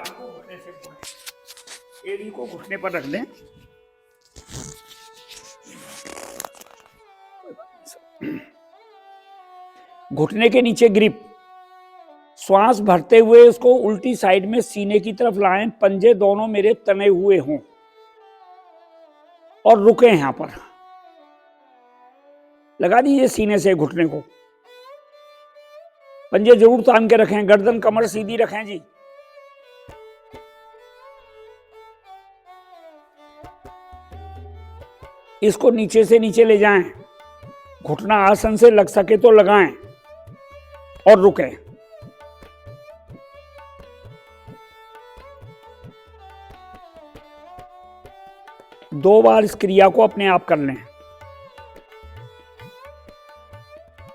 टांग को घुटने से मोड़ें। एड़ी को घुटने पर रख दें। घुटने के नीचे ग्रिप। श्वास भरते हुए उसको उल्टी साइड में सीने की तरफ लाएं। पंजे दोनों मेरे तने हुए हों और रुके यहां पर। लगा दीजिए सीने से घुटने को। पंजे जरूर तान के रखें। गर्दन कमर सीधी रखें जी। इसको नीचे से नीचे ले जाएं। घुटना आसन से लग सके तो लगाएं और रुकें। दो बार इस क्रिया को अपने आप कर लें,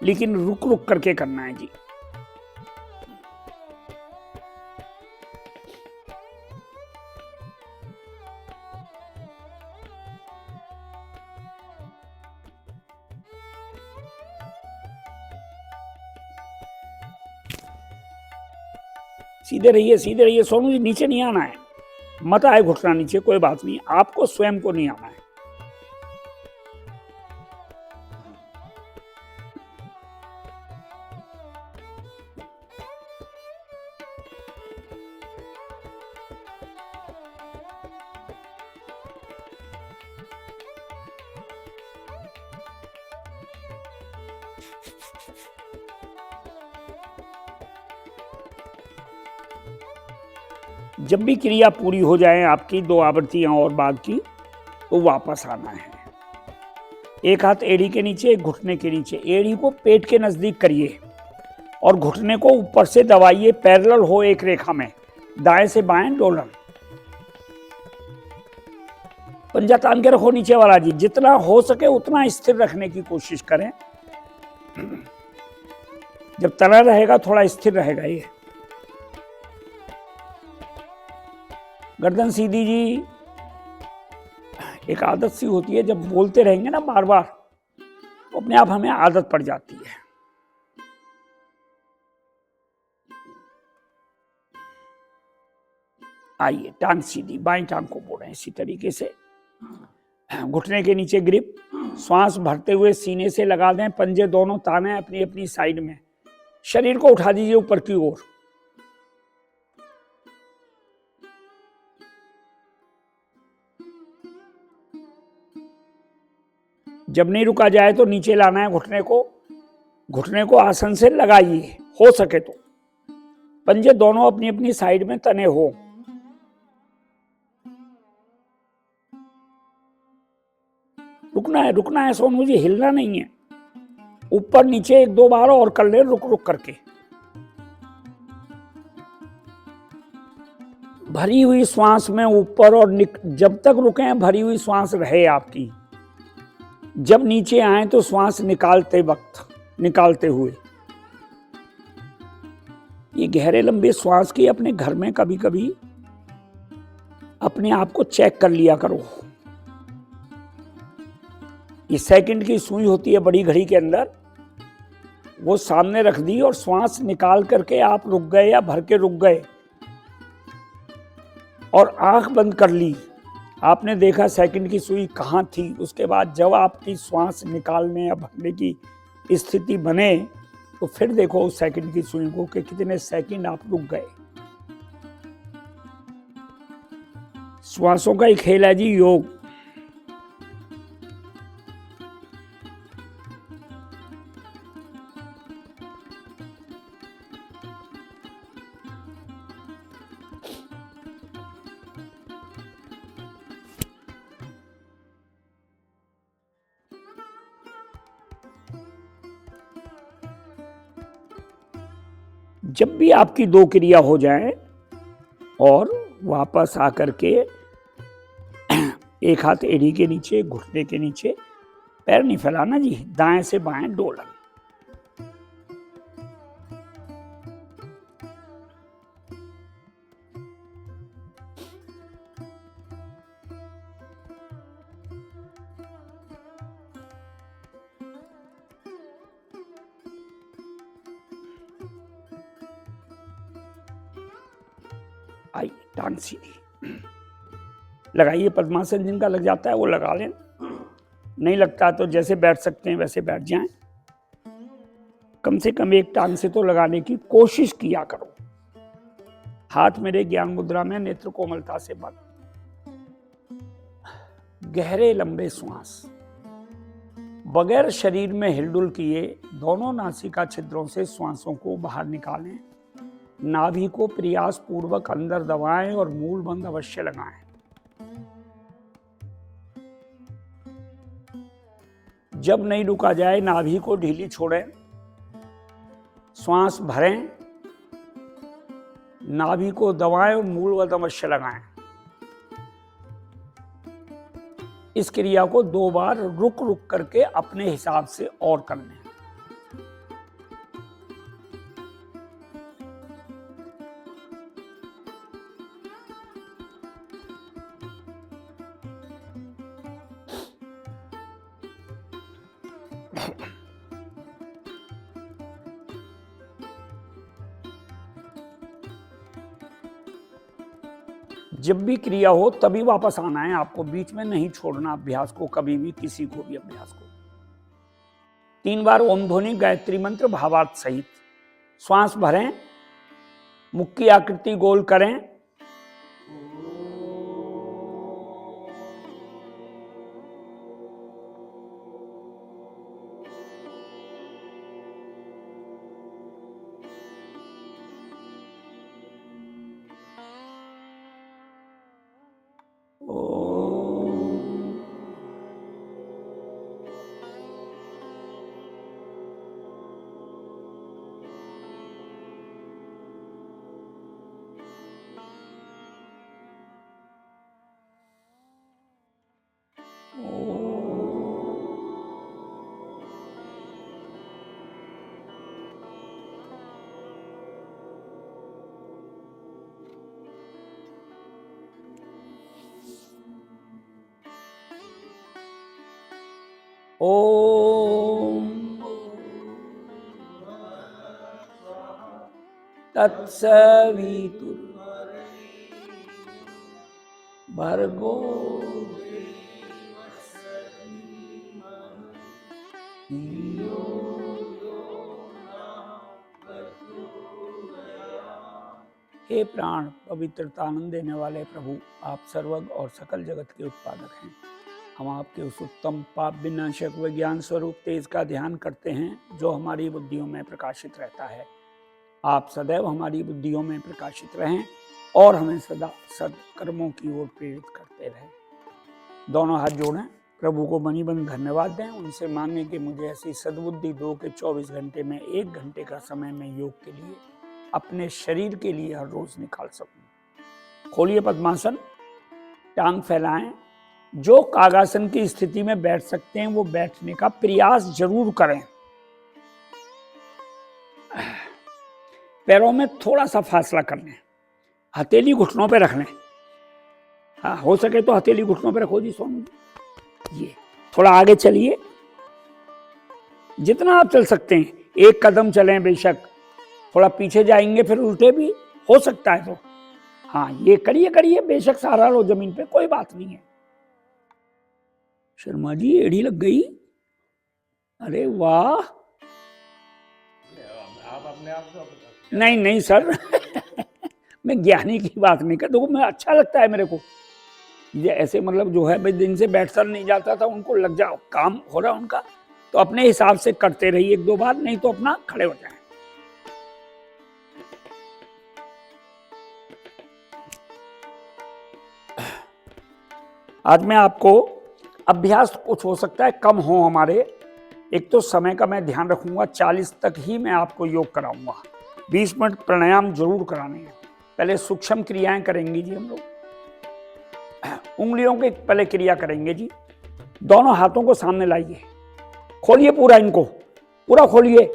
लेकिन रुक रुक करके करना है जी। सीधे रहिए, सीधे रहिए। सोनू जी नीचे नहीं आना है। मत आए घुटना नीचे, कोई बात नहीं, आपको स्वयं को नहीं आना है। जब भी क्रिया पूरी हो जाए आपकी, 2 आवृत्तियां और बाद की, तो वापस आना है। एक हाथ एड़ी के नीचे, एक घुटने के नीचे। एड़ी को पेट के नजदीक करिए और घुटने को ऊपर से दबाइए, पैरेलल हो एक रेखा में। दाएं से बाएं डोलन। पंजा तान के रखो नीचे वाला जी। जितना हो सके उतना स्थिर रखने की कोशिश करें। जब तना रहेगा थोड़ा स्थिर रहेगा ये। गर्दन सीधी जी। एक आदत सी होती है, जब बोलते रहेंगे ना बार बार, तो अपने आप हमें आदत पड़ जाती है। आइए, टांग सीधी, बाईं टांग को मोड़ें इसी तरीके से। घुटने के नीचे ग्रिप। श्वास भरते हुए सीने से लगा दें। पंजे दोनों ताने अपनी अपनी साइड में। शरीर को उठा दीजिए ऊपर की ओर। जब नहीं रुका जाए तो नीचे लाना है घुटने को। घुटने को आसन से लगाइए, हो सके तो। पंजे दोनों अपनी अपनी साइड में तने हो। रुकना है सोनू जी, हिलना नहीं है। ऊपर नीचे 1-2 बार और कर ले, रुक रुक करके। भरी हुई श्वास में ऊपर और जब तक रुके भरी हुई श्वास रहे आपकी। जब नीचे आए तो श्वास निकालते हुए। ये गहरे लंबे श्वास की अपने घर में कभी कभी अपने आप को चेक कर लिया करो। ये सेकंड की सुई होती है बड़ी घड़ी के अंदर, वो सामने रख दी और श्वास निकाल करके आप रुक गए या भर के रुक गए और आंख बंद कर ली। आपने देखा सेकंड की सुई कहाँ थी। उसके बाद जब आपकी श्वास निकालने या भरने की स्थिति बने तो फिर देखो उस सेकंड की सुई को कि कितने सेकंड आप रुक गए। श्वासों का ही खेल है जी योग। जब भी आपकी 2 क्रिया हो जाए और वापस आकर के एक हाथ एड़ी के नीचे, घुटने के नीचे, पैर नहीं फैलाना जी, दाएं से बाएं डोलन। आइए, टांग सीधी लगाइए। पद्मासन जिनका लग जाता है वो लगा लें, नहीं लगता तो जैसे बैठ सकते हैं वैसे बैठ जाएं। कम से कम एक टांग से तो लगाने की कोशिश किया करो। हाथ मेरे ज्ञान मुद्रा में, नेत्र कोमलता से बंद। गहरे लंबे श्वास बगैर शरीर में हिलडुल किए दोनों नासिका छिद्रों से श्वासों को बाहर निकालें। नाभि को प्रयास पूर्वक अंदर दबाएं और मूल बंद अवश्य लगाएं। जब नहीं रुका जाए नाभि को ढीली छोड़ें, श्वास भरें, नाभि को दबाएं और मूल बंद अवश्य लगाएं। इस क्रिया को 2 बार रुक रुक करके अपने हिसाब से और कर लें। जब भी क्रिया हो तभी वापस आना है आपको, बीच में नहीं छोड़ना अभ्यास को कभी भी, किसी को भी अभ्यास को। 3 बार ओम ध्वनि गायत्री मंत्र भावार्थ सहित श्वास भरें, मुख की आकृति गोल करें, ओम तत्सवितुर्वरेण्यं भर्गो हे प्राण पवित्रता आनंद देने वाले प्रभु, आप सर्वज्ञ और सकल जगत के उत्पादक हैं। हम आपके उस उत्तम पाप विनाशक विज्ञान स्वरूप तेज का ध्यान करते हैं जो हमारी बुद्धियों में प्रकाशित रहता है। आप सदैव हमारी बुद्धियों में प्रकाशित रहें और हमें सदा सत्कर्मों की ओर प्रेरित करते रहें। दोनों हाथ जोड़ें, प्रभु को मणिबंध धन्यवाद दें, उनसे मांगें कि मुझे ऐसी सद्बुद्धि दो कि 24 घंटे में 1 घंटे का समय मैं योग के लिए, अपने शरीर के लिए हर रोज निकाल सकूं। खोलिए पद्मासन, टांग फैलाएं। जो कागासन की स्थिति में बैठ सकते हैं वो बैठने का प्रयास जरूर करें। पैरों में थोड़ा सा फासला कर लें, हथेली घुटनों पे रख लें। हाँ, हो सके तो हथेली घुटनों पे रखो जी सोनू। ये थोड़ा आगे चलिए, जितना आप चल सकते हैं। 1 कदम चलें, बेशक थोड़ा पीछे जाएंगे फिर उल्टे भी हो सकता है तो हाँ, ये करिए करिए, बेशक सहारा लो जमीन पे, कोई बात नहीं है। शर्मा जी एड़ी लग गई, अरे वाह। आप अपने आप को नहीं नहीं सर मैं ज्ञानी की बात नहीं कर, देखो मैं अच्छा लगता है मेरे को ये ऐसे, मतलब जो है भाई दिन से बैठकर नहीं जाता था, उनको लग जाओ काम हो रहा उनका, तो अपने हिसाब से करते रहिए 1-2 बार, नहीं तो अपना खड़े हो जाए। आज मैं आपको अभ्यास कुछ हो सकता है कम हो हमारे, एक तो समय का मैं ध्यान रखूंगा, 40 तक ही मैं आपको योग कराऊंगा। 20 मिनट प्राणायाम जरूर कराने हैं। पहले सूक्ष्म क्रियाएं करेंगे जी हम लोग, उंगलियों की पहले क्रिया करेंगे जी। दोनों हाथों को सामने लाइए, खोलिए पूरा, इनको पूरा खोलिए,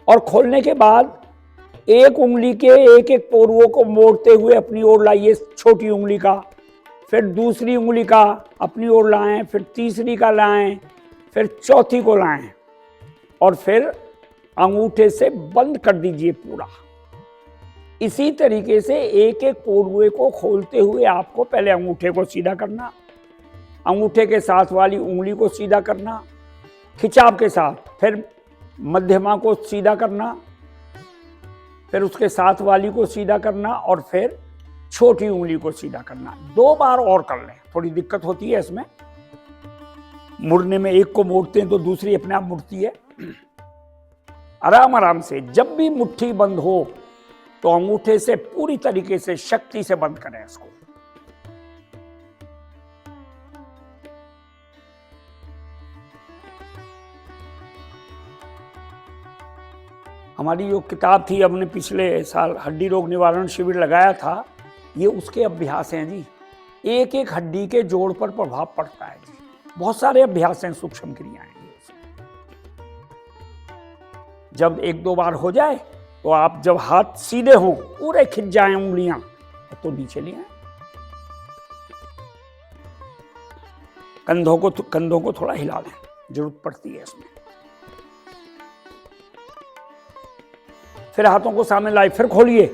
और खोलने के बाद एक उंगली के एक पोरुओं को मोड़ते हुए अपनी ओर लाइए, छोटी उंगली का, फिर दूसरी उंगली का अपनी ओर लाएं, फिर तीसरी का लाएं, फिर चौथी को लाएं, और फिर अंगूठे से बंद कर दीजिए पूरा। इसी तरीके से एक एक पोड़ुए को खोलते हुए आपको पहले अंगूठे को सीधा करना, अंगूठे के साथ वाली उंगली को सीधा करना, खिंचाव के साथ, फिर मध्यमा को सीधा करना, फिर उसके साथ वाली को सीधा करना और फिर छोटी उंगली को सीधा करना। 2 बार और कर लें, थोड़ी दिक्कत होती है इसमें मुड़ने में, एक को मोड़ते हैं तो दूसरी अपने आप मुड़ती है। आराम आराम से, जब भी मुट्ठी बंद हो तो अंगूठे से पूरी तरीके से शक्ति से बंद करें इसको। हमारी जो किताब थी, हमने पिछले साल हड्डी रोग निवारण शिविर लगाया था, ये उसके अभ्यास हैं जी। एक एक हड्डी के जोड़ पर प्रभाव पड़ता है जी। बहुत सारे अभ्यास हैं, सूक्ष्म क्रियाएं। जब 1-2 बार हो जाए तो आप जब हाथ सीधे हों, पूरे खिंच जाएं उंगलियां, तो नीचे ले आए। कंधों को थोड़ा हिला लें, जरूरत पड़ती है इसमें। फिर हाथों को सामने लाए, फिर खोलिए।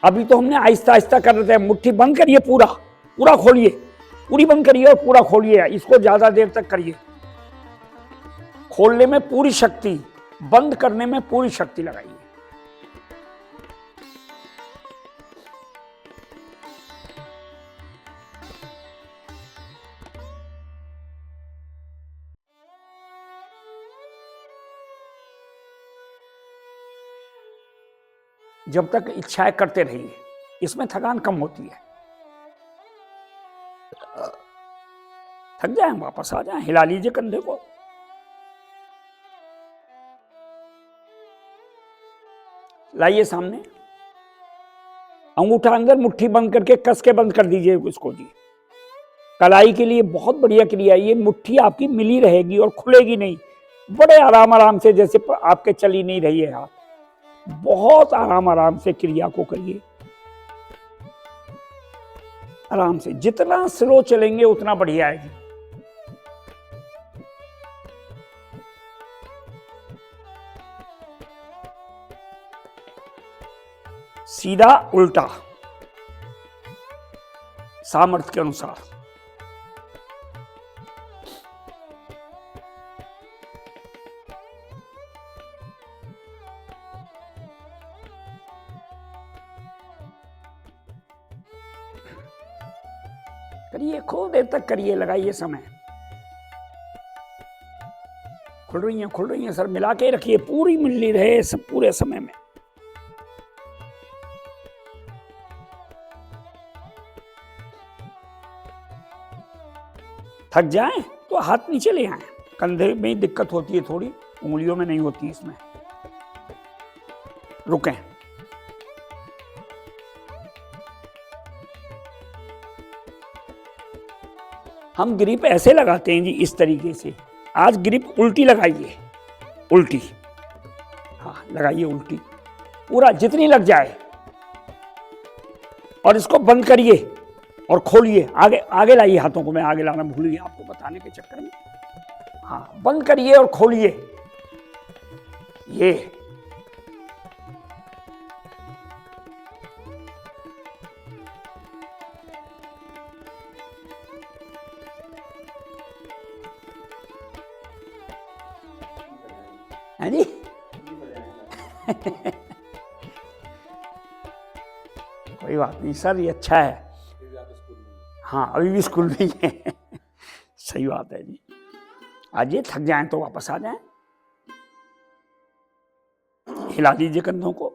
अभी तो हमने आहिस्ता आहिस्ता कर रहे थे। मुट्ठी बंद करिए, पूरा खोलिए, पूरी बंद करिए और पूरा खोलिए। इसको ज्यादा देर तक करिए। खोलने में पूरी शक्ति, बंद करने में पूरी शक्ति लगाइए। जब तक इच्छाएं करते रहिए, इसमें थकान कम होती है। थक जाए वापस आ जाए, हिला लीजिए कंधे को। लाइए सामने, अंगूठा अंदर, मुट्ठी बंद करके कस के बंद कर दीजिए इसको जी। कलाई के लिए बहुत बढ़िया क्रिया। ये मुट्ठी आपकी मिली रहेगी और खुलेगी नहीं। बड़े आराम आराम से, जैसे आपके चली नहीं रही है हाथ, बहुत आराम आराम से क्रिया को करिए। आराम से, जितना स्लो चलेंगे उतना बढ़िया है। सीधा उल्टा, सामर्थ्य के अनुसार। करिए, खूब देर तक करिए, लगाइए समय। खुल रही हैं सर, मिला के रखिए, पूरी मिली रहे सब पूरे समय में। थक जाए तो हाथ नीचे ले आए। कंधे में दिक्कत होती है थोड़ी, उंगलियों में नहीं होती। इसमें रुकें। हम ग्रिप ऐसे लगाते हैं जी, इस तरीके से। आज ग्रिप उल्टी लगाइए, उल्टी। हाँ, लगाइए उल्टी, पूरा जितनी लग जाए। और इसको बंद करिए और खोलिए। आगे लाइए हाथों को, मैं आगे लाना भूल गया आपको बताने के चक्कर में। हाँ, बंद करिए और खोलिए। ये है जी। कोई बात नहीं सर, ये अच्छा है। हाँ, अभी भी स्कूल में ही है। सही बात है जी। आज ये थक जाएं तो वापस आ जाएं। हिला दीजिए कंधों को।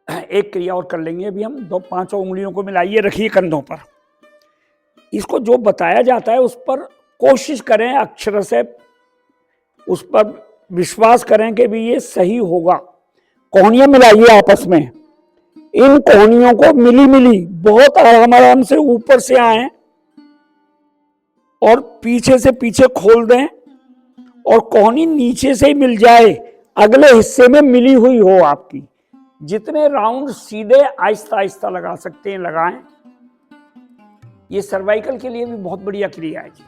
एक क्रिया और कर लेंगे अभी हम। 5 उंगलियों को मिलाइए, रखिए कंधों पर। इसको जो बताया जाता है उस पर कोशिश करें, अक्षर से उस पर विश्वास करें कि भी ये सही होगा। कोहनियां मिलाइए आपस में। इन कोहनियों को मिली बहुत आराम से ऊपर से आए और पीछे से पीछे खोल दें, और कोहनी नीचे से ही मिल जाए, अगले हिस्से में मिली हुई हो आपकी। जितने राउंड सीधे आहिस्ता आहिस्ता लगा सकते हैं लगाएं। ये सर्वाइकल के लिए भी बहुत बढ़िया क्रिया है जी।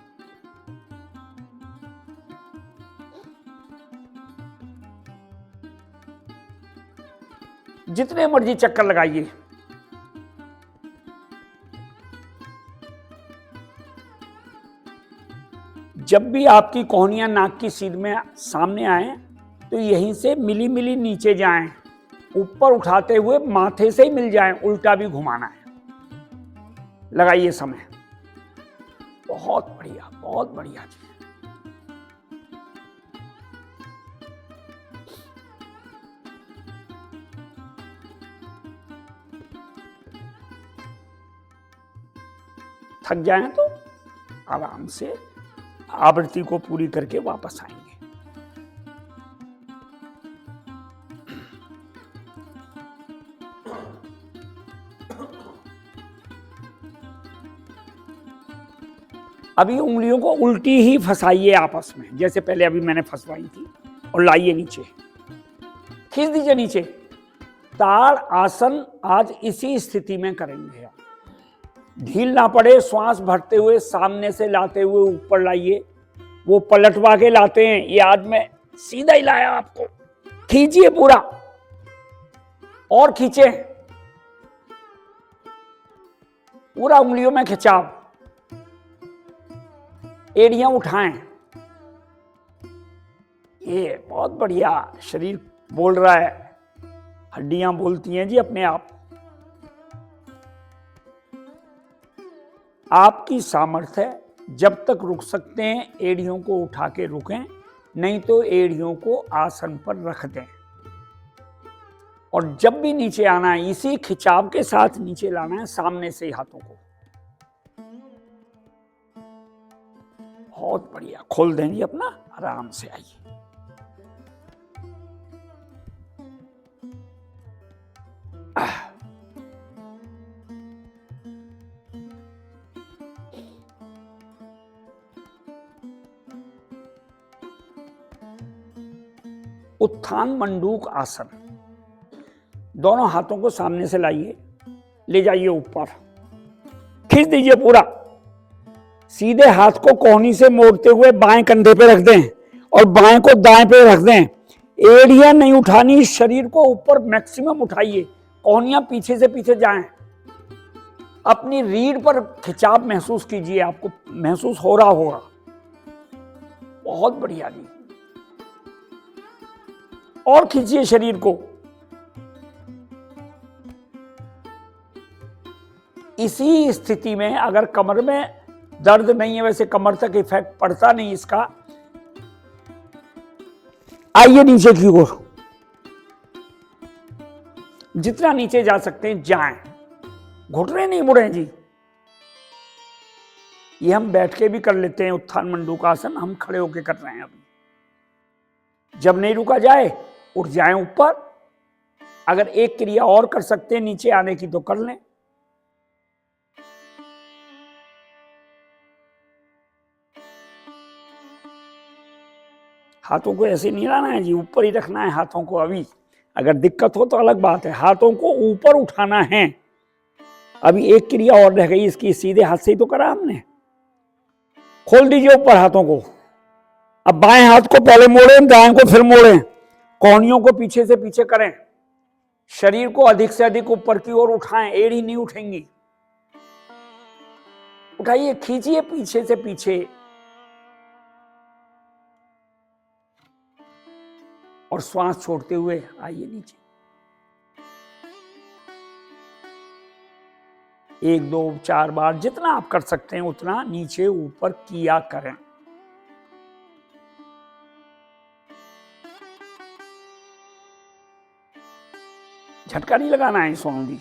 जितने मर्जी चक्कर लगाइए। जब भी आपकी कोहनियां नाक की सीध में सामने आए तो यहीं से मिली मिली नीचे जाएं, ऊपर उठाते हुए माथे से ही मिल जाएं, उल्टा भी घुमाना है। लगाइए समय। बहुत बढ़िया, बहुत बढ़िया जी। थक जाएं तो आराम से आवृत्ति को पूरी करके वापस आएंगे। अभी उंगलियों को उल्टी ही फंसाइए आपस में, जैसे पहले अभी मैंने फंसवाई थी, और लाइए नीचे, खींच दीजिए नीचे। ताड़ आसन आज इसी स्थिति में करेंगे आप। ढील ना पड़े, श्वास भरते हुए सामने से लाते हुए ऊपर लाइए। वो पलटवा के लाते हैं, ये आज मैं सीधा ही लाया आपको। खींचिए पूरा, और खींचे पूरा, उंगलियों में खिंचाव, एड़ियां उठाएं। ये बहुत बढ़िया, शरीर बोल रहा है, हड्डियां बोलती हैं जी अपने आप। आपकी सामर्थ्य है, जब तक रुक सकते हैं एड़ियों को उठा के रुकें, नहीं तो एड़ियों को आसन पर रख दें। और जब भी नीचे आना है, इसी खिंचाव के साथ नीचे लाना है, सामने से हाथों को। बहुत बढ़िया, खोल देंगे अपना, आराम से आइए। उत्थान मंडूक आसन। दोनों हाथों को सामने से लाइए, ले जाइए ऊपर, खींच दीजिए पूरा। सीधे हाथ को कोहनी से मोड़ते हुए बाएं कंधे पे रख दें और बाएं को दाएं पे रख दें। एड़ियां नहीं उठानी, शरीर को ऊपर मैक्सिमम उठाइए, कोहनियां पीछे से पीछे जाएं। अपनी रीढ़ पर खिंचाव महसूस कीजिए, आपको महसूस हो रहा होगा। बहुत बढ़िया जी, और खींचिए शरीर को। इसी स्थिति में अगर कमर में दर्द नहीं है, वैसे कमर तक इफेक्ट पड़ता नहीं इसका, आइए नीचे की ओर, जितना नीचे जा सकते हैं जाएं, घुटने नहीं मुड़े जी। ये हम बैठ के भी कर लेते हैं, उत्थान मंडूक आसन हम खड़े होके कर रहे हैं अभी। जब नहीं रुका जाए, उठ जाएं ऊपर। अगर एक क्रिया और कर सकते हैं नीचे आने की तो कर लें। हाथों को ऐसे नहीं लाना है जी, ऊपर ही रखना है हाथों को। अभी अगर दिक्कत हो तो अलग बात है, हाथों को ऊपर उठाना है। अभी एक क्रिया और रह गई इसकी, सीधे हाथ से ही तो करा हमने। खोल दीजिए ऊपर हाथों को। अब बाएं हाथ को पहले मोड़ें, दाएं को फिर मोड़ें, कोहनियों को पीछे से पीछे करें, शरीर को अधिक से अधिक ऊपर की ओर उठाएं, एड़ी नहीं उठेंगी। उठाइए, खींचिए पीछे से पीछे, और श्वास छोड़ते हुए आइए नीचे। 1 2 4 बार जितना आप कर सकते हैं उतना नीचे ऊपर किया करें। झटका नहीं लगाना है सोनू जी,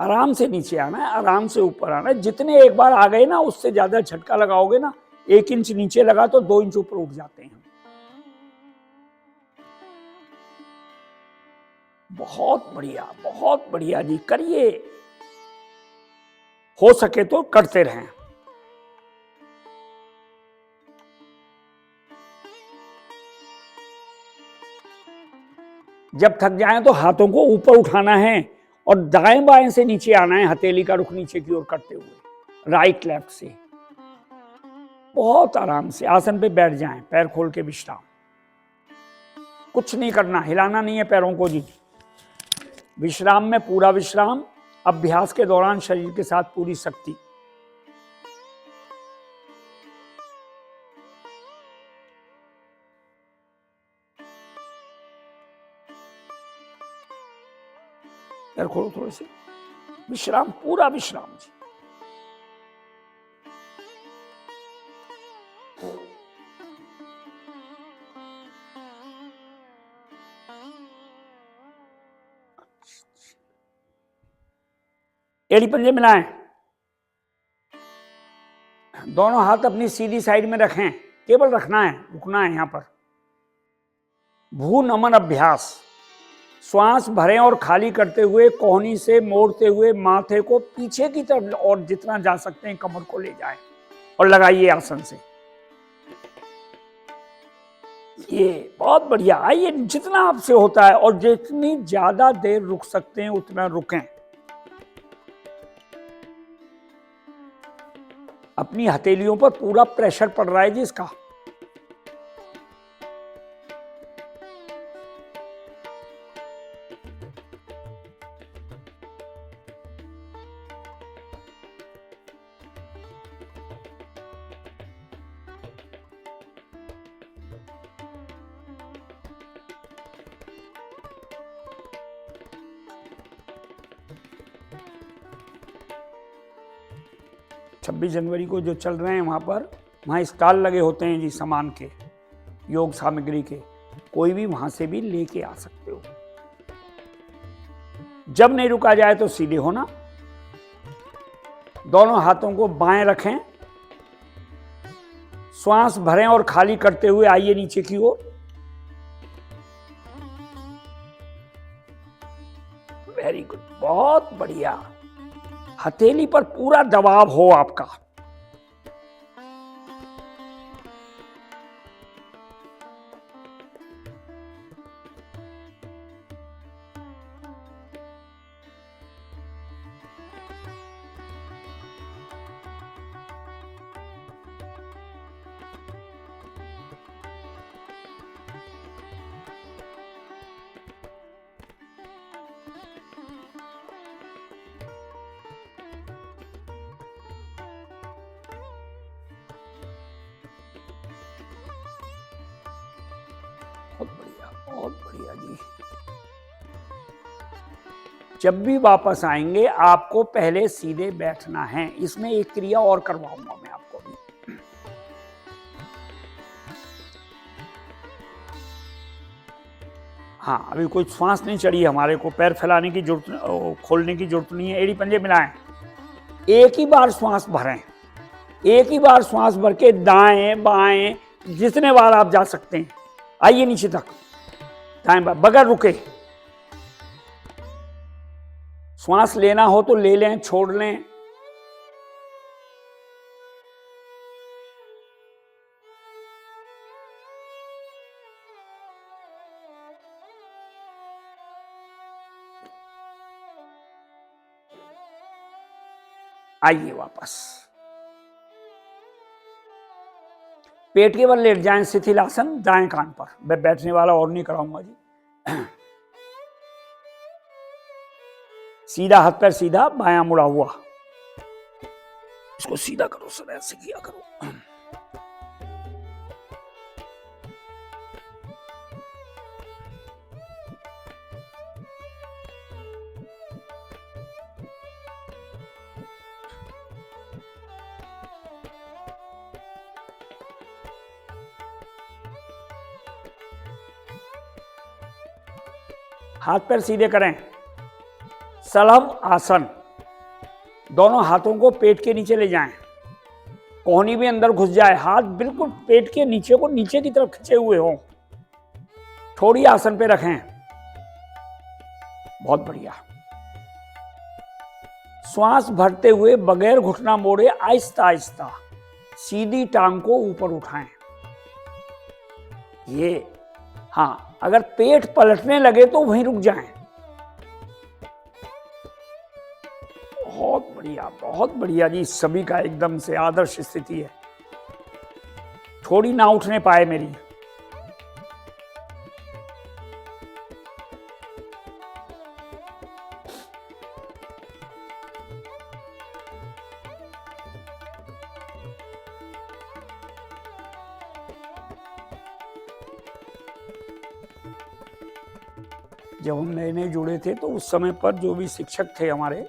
आराम से नीचे आना है, आराम से ऊपर आना है। जितने एक बार आ गए ना, उससे ज्यादा झटका लगाओगे ना, 1 इंच नीचे लगा तो 2 इंच ऊपर उठ जाते हैं। बहुत बढ़िया जी, करिए, हो सके तो करते रहें। जब थक जाएं तो हाथों को ऊपर उठाना है और दाएं बाएं से नीचे आना है, हथेली का रुख नीचे की ओर करते हुए, राइट लेफ्ट से। बहुत आराम से आसन पे बैठ जाएं, पैर खोल के विश्राम। कुछ नहीं करना, हिलाना नहीं है पैरों को जी। विश्राम में पूरा विश्राम, अभ्यास के दौरान शरीर के साथ पूरी शक्ति। यार खोलो थोड़े से, विश्राम, पूरा विश्राम जी। एड़ी पंजे मिलाएं, दोनों हाथ अपनी सीधी साइड में रखें, केवल रखना है, रुकना है यहां पर। भू नमन अभ्यास, श्वास भरें और खाली करते हुए कोहनी से मोड़ते हुए माथे को पीछे की तरफ और जितना जा सकते हैं कमर को ले जाएं और लगाइए आसन से। ये बहुत बढ़िया। आइए, जितना आपसे होता है और जितनी ज्यादा देर रुक सकते हैं उतना रुकें। अपनी हथेलियों पर पूरा प्रेशर पड़ रहा है जी इसका। छब्बीस जनवरी को जो चल रहे हैं वहाँ स्टॉल लगे होते हैं जी सामान के, योग सामग्री के, कोई भी वहां से भी लेके आ सकते हो। जब नहीं रुका जाए तो सीधे होना, दोनों हाथों को बाएं रखें, श्वास भरें और खाली करते हुए आइए नीचे की ओर। वेरी गुड, बहुत बढ़िया। हथेली पर पूरा दबाव हो आपका। बहुत बढ़िया, बहुत बढ़िया जी। जब भी वापस आएंगे आपको पहले सीधे बैठना है। इसमें एक क्रिया और करवाऊंगा मैं आपको भी। हाँ, अभी कोई श्वास नहीं चढ़ी हमारे को, पैर फैलाने की जरूरत, खोलने की जरूरत नहीं है। एड़ी पंजे मिलाएं, एक ही बार श्वास भरें, एक ही बार श्वास भर के दाएं बाएं जितने बार आप जा सकते हैं। आइए नीचे तक, दाएं बाएं बगैर रुके। श्वास लेना हो तो ले लें, छोड़ लें। आइए वापस, पेट के बल लेट जाएं, शिथिल आसन दाएं कान पर। मैं बैठने वाला और नहीं कराऊंगा जी। सीधा हाथ पैर सीधा, बायां मुड़ा हुआ। इसको सीधा करो सर, ऐसे किया करो। हाथ पैर सीधे करें, सलभ आसन। दोनों हाथों को पेट के नीचे ले जाएं, कोहनी भी अंदर घुस जाए, हाथ बिल्कुल पेट के नीचे को नीचे की तरफ खींचे हुए हों। थोड़ी आसन पे रखें, बहुत बढ़िया। श्वास भरते हुए बगैर घुटना मोड़े आहिस्ता आहिस्ता सीधी टांग को ऊपर उठाएं। ये, हाँ, अगर पेट पलटने लगे तो वहीं रुक जाएं। बहुत बढ़िया जी, सभी का एकदम से आदर्श स्थिति है। थोड़ी ना उठने पाए मेरी। जब हम नए नए जुड़े थे तो उस समय पर जो भी शिक्षक थे हमारे,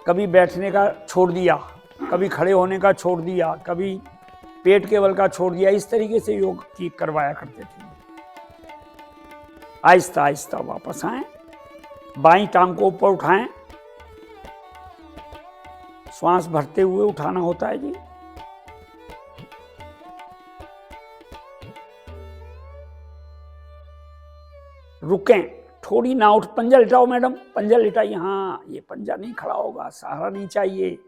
कभी बैठने का छोड़ दिया, कभी खड़े होने का छोड़ दिया, कभी पेट के बल का छोड़ दिया, इस तरीके से योग की करवाया करते थे। आहिस्ता आहिस्ता वापस आए, बाईं टांग को ऊपर उठाएं, श्वास भरते हुए उठाना होता है जी। रुकें, थोड़ी ना उठ, पंजा लिटाओ मैडम, पंजा लिटाइए। हाँ, ये पंजा नहीं खड़ा होगा, सहारा नहीं चाहिए।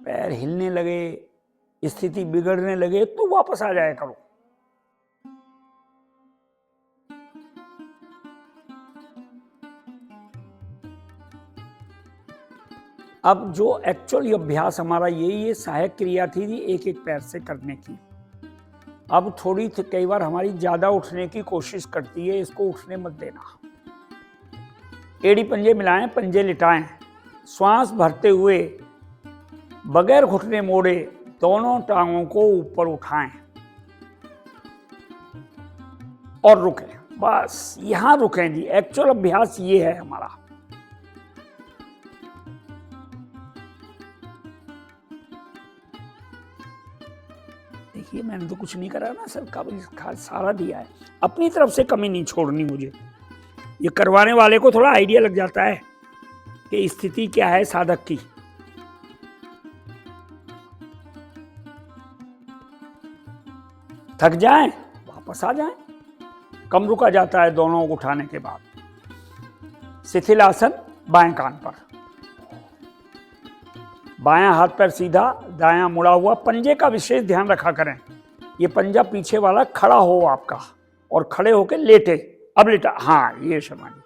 पैर हिलने लगे, स्थिति बिगड़ने लगे तो वापस आ जाया करो। अब जो एक्चुअली अभ्यास हमारा यही है, सहायक क्रिया थी जी एक एक पैर से करने की। अब थोड़ी कई बार हमारी ज्यादा उठने की कोशिश करती है, इसको उठने मत देना। एड़ी पंजे मिलाएं, पंजे लिटाएं, श्वास भरते हुए बगैर घुटने मोड़े दोनों टांगों को ऊपर उठाएं और रुकें। बस यहां रुकें जी। एक्चुअल अभ्यास ये है हमारा। देखिए, मैंने तो कुछ नहीं करा ना सर, का सारा दिया है, अपनी तरफ से कमी नहीं छोड़नी मुझे। ये करवाने वाले को थोड़ा आइडिया लग जाता है कि स्थिति क्या है साधक की। थक जाएं, वापस आ जाएं। कम रुका जाता है दोनों को उठाने के बाद। शिथिल आसन, बाएं कान पर, बायां हाथ पैर सीधा, दायां मुड़ा हुआ। पंजे का विशेष ध्यान रखा करें, ये पंजा पीछे वाला खड़ा हो आपका, और खड़े होकर लेटे। अब लेटा, हाँ ये समाधि।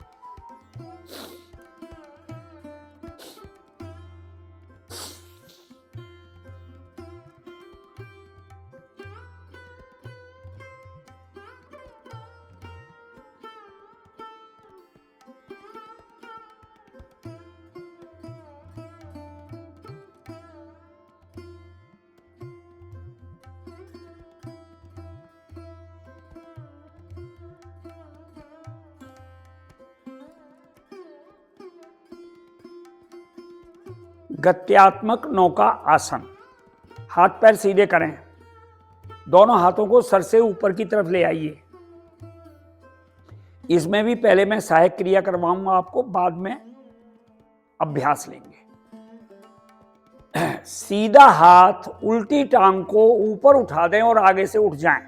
गत्यात्मक नौका आसन। हाथ पैर सीधे करें, दोनों हाथों को सर से ऊपर की तरफ ले आइए। इसमें भी पहले मैं सहायक क्रिया करवाऊंगा आपको, बाद में अभ्यास लेंगे। सीधा हाथ उल्टी टांग को ऊपर उठा दें और आगे से उठ जाएं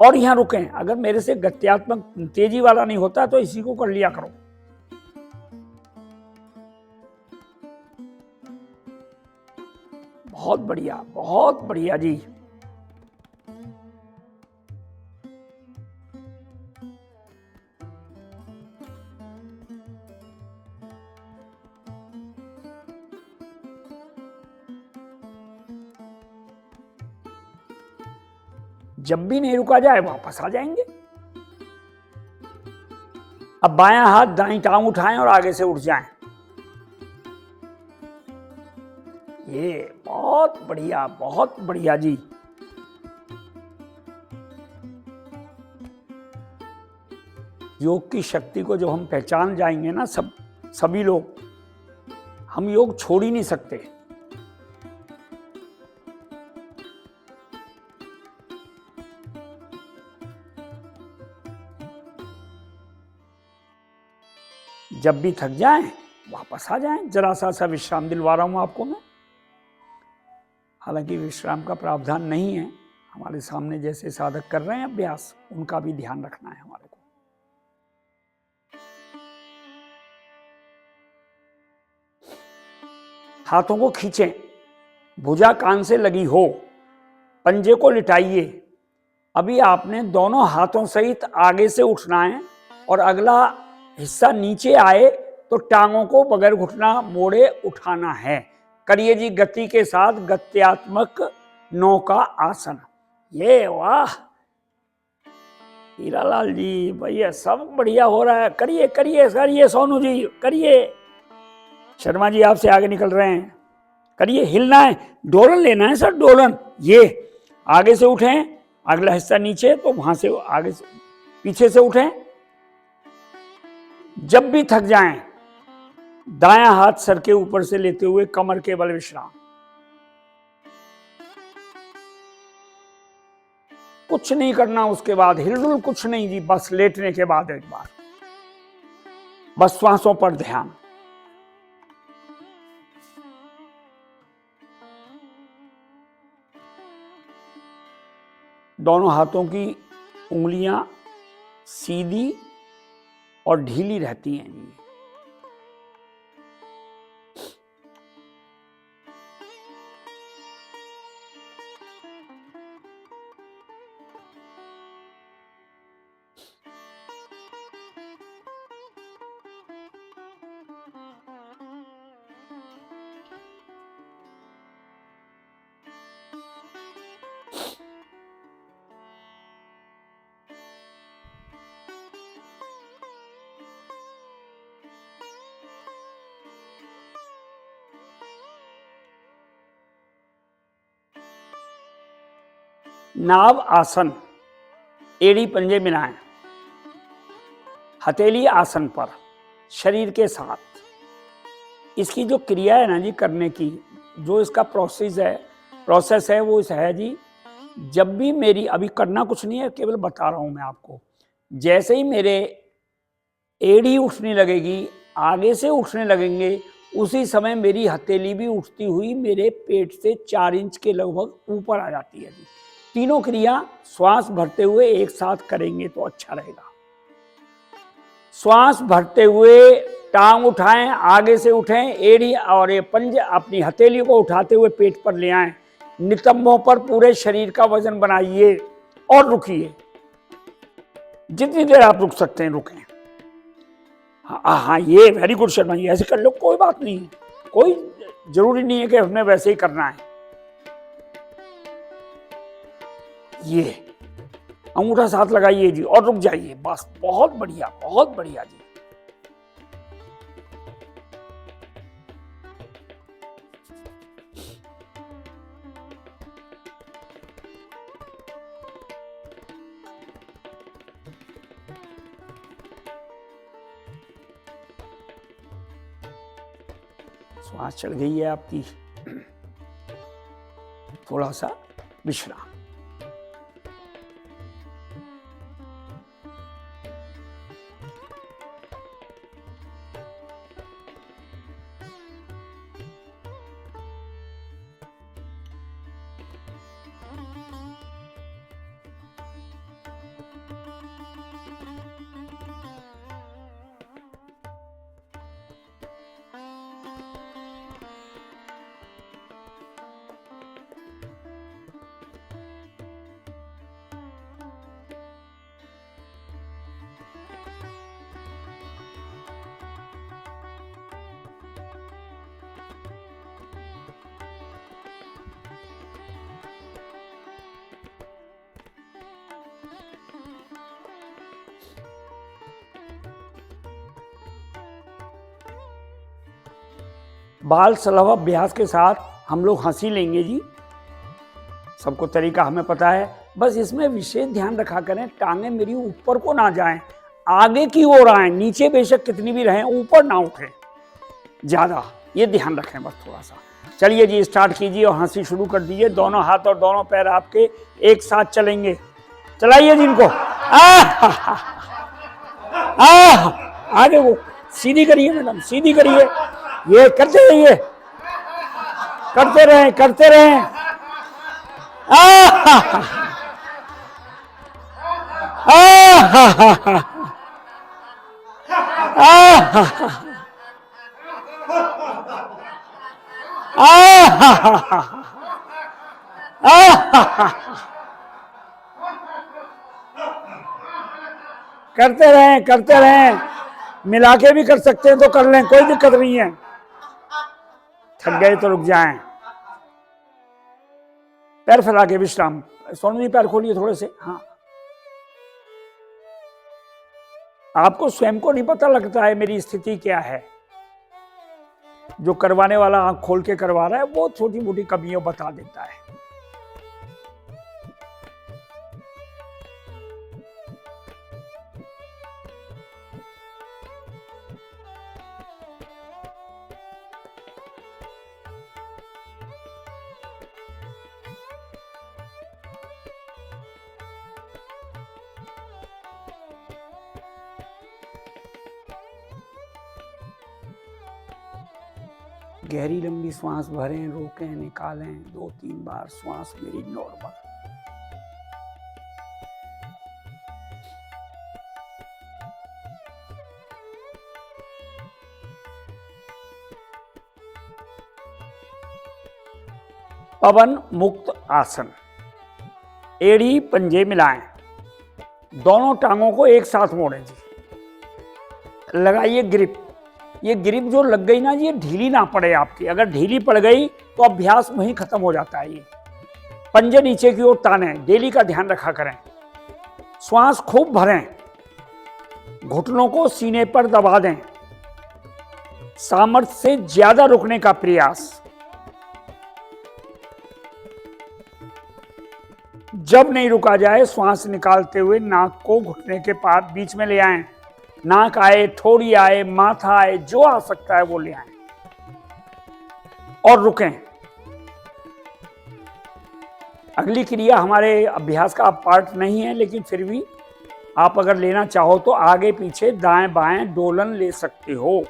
और यहां रुकें। अगर मेरे से गत्यात्मक तेजी वाला नहीं होता तो इसी को कर लिया करो। बहुत बढ़िया, बहुत बढ़िया जी। जब भी नहीं रुका जाए वापस आ जाएंगे। अब बायां हाथ दाईं टांग उठाएं और आगे से उठ जाएं। ये बहुत बढ़िया, बहुत बढ़िया जी। योग की शक्ति को जब हम पहचान जाएंगे ना, सभी लोग, हम योग छोड़ ही नहीं सकते। जब भी थक जाएं वापस आ जाएं। जरा सा विश्राम दिलवा रहा हूं आपको मैं। हालांकि विश्राम का प्रावधान नहीं है, हमारे सामने जैसे साधक कर रहे हैं अभ्यास, उनका भी ध्यान रखना है हमारे को। हाथों को खींचें, भुजा कान से लगी हो, पंजे को लिटाइए, अभी आपने दोनों हाथों सहित आगे से उठना है और अगला हिस्सा नीचे आए तो टांगों को बगैर घुटना मोड़े उठाना है। करिए जी गति के साथ गत्यात्मक नौका आसन। ये वाह हीरालाल जी भैया, सब बढ़िया हो रहा है। करिए करिए करिए सोनू जी, करिए। शर्मा जी आपसे आगे निकल रहे हैं, करिए। हिलना है, डोलन लेना है सर, डोलन। ये आगे से उठें, अगला हिस्सा नीचे तो वहां से आगे से पीछे से उठें। जब भी थक जाएं, दायां हाथ सर के ऊपर से लेते हुए कमर के बल विश्राम। कुछ नहीं करना उसके बाद, हिलडुल कुछ नहीं जी, बस लेटने के बाद एक बार बस श्वासों पर ध्यान। दोनों हाथों की उंगलियां सीधी और ढीली रहती हैं जी। नाव आसन, एड़ी पंजे मिलाएं, हथेली आसन पर शरीर के साथ। इसकी जो क्रिया है ना जी करने की, जो इसका प्रोसेस है वो इस है जी। जब भी मेरी, अभी करना कुछ नहीं है, केवल बता रहा हूं मैं आपको। जैसे ही मेरे एड़ी उठने लगेगी, आगे से उठने लगेंगे, उसी समय मेरी हथेली भी उठती हुई मेरे पेट से 4 इंच के लगभग ऊपर आ जाती है जी। तीनों क्रिया श्वास भरते हुए एक साथ करेंगे तो अच्छा रहेगा। श्वास भरते हुए टांग उठाएं, आगे से उठें, एड़ी और ये पंजे अपनी हथेली को उठाते हुए पेट पर ले आएं। नितंबों पर पूरे शरीर का वजन बनाइए और रुकिए। जितनी देर आप रुक सकते हैं रुकें। हाँ, ये वेरी गुड शर्मा जी, ऐसे कर लो, कोई बात नहीं है, कोई जरूरी नहीं है कि हमें वैसे ही करना है। ये अंगूठा साथ लगाइए जी और रुक जाइए, बस। बहुत बढ़िया, बहुत बढ़िया जी। श्वास चढ़ गई है आपकी, थोड़ा सा विश्राम। बाल सलभ अभ्यास के साथ हम लोग हंसी लेंगे जी। सबको तरीका हमें पता है, बस इसमें विशेष ध्यान रखा करें, टांगे मेरी ऊपर को ना जाएं, आगे की ओर आए, नीचे बेशक कितनी भी रहें, ऊपर ना उठे ज्यादा, ये ध्यान रखें बस थोड़ा सा। चलिए जी स्टार्ट कीजिए और हंसी शुरू कर दीजिए। दोनों हाथ और दोनों पैर आपके एक साथ चलेंगे। चलाइए जिनको, आगे वो सीधी करिए मैडम, सीधी करिए, ये करते रहिए, करते रहें, करते रहें। करते रहें, मिला के भी कर सकते हैं तो कर लें, कोई दिक्कत नहीं है। थक गए तो रुक जाएं। पैर फैला के विश्राम। सोनू जी पैर खोलिए थोड़े से। हाँ, आपको स्वयं को नहीं पता लगता है मेरी स्थिति क्या है। जो करवाने वाला आंख खोल के करवा रहा है वो छोटी मोटी कमियां बता देता है। गहरी लंबी श्वास भरें, रोकें, निकालें 2-3 बार। श्वास मेरी नॉर्मल। पवन मुक्त आसन। एड़ी पंजे मिलाएं, दोनों टांगों को एक साथ मोड़ें जी। लगाइए ग्रिप। ये ग्रिप जो लग गई ना, ये ढीली ना पड़े आपकी। अगर ढीली पड़ गई तो अभ्यास वहीं खत्म हो जाता है। ये पंजे नीचे की ओर ताने, डेली का ध्यान रखा करें। श्वास खूब भरें, घुटनों को सीने पर दबा दें। सामर्थ्य से ज्यादा रुकने का प्रयास। जब नहीं रुका जाए, श्वास निकालते हुए नाक को घुटने के पास बीच में ले आएं। नाक आए, थोड़ी आए, माथा आए, जो आ सकता है वो ले आएं और रुकें। अगली क्रिया हमारे अभ्यास का पार्ट नहीं है, लेकिन फिर भी आप अगर लेना चाहो तो आगे पीछे दाएं बाएं डोलन ले सकते हो।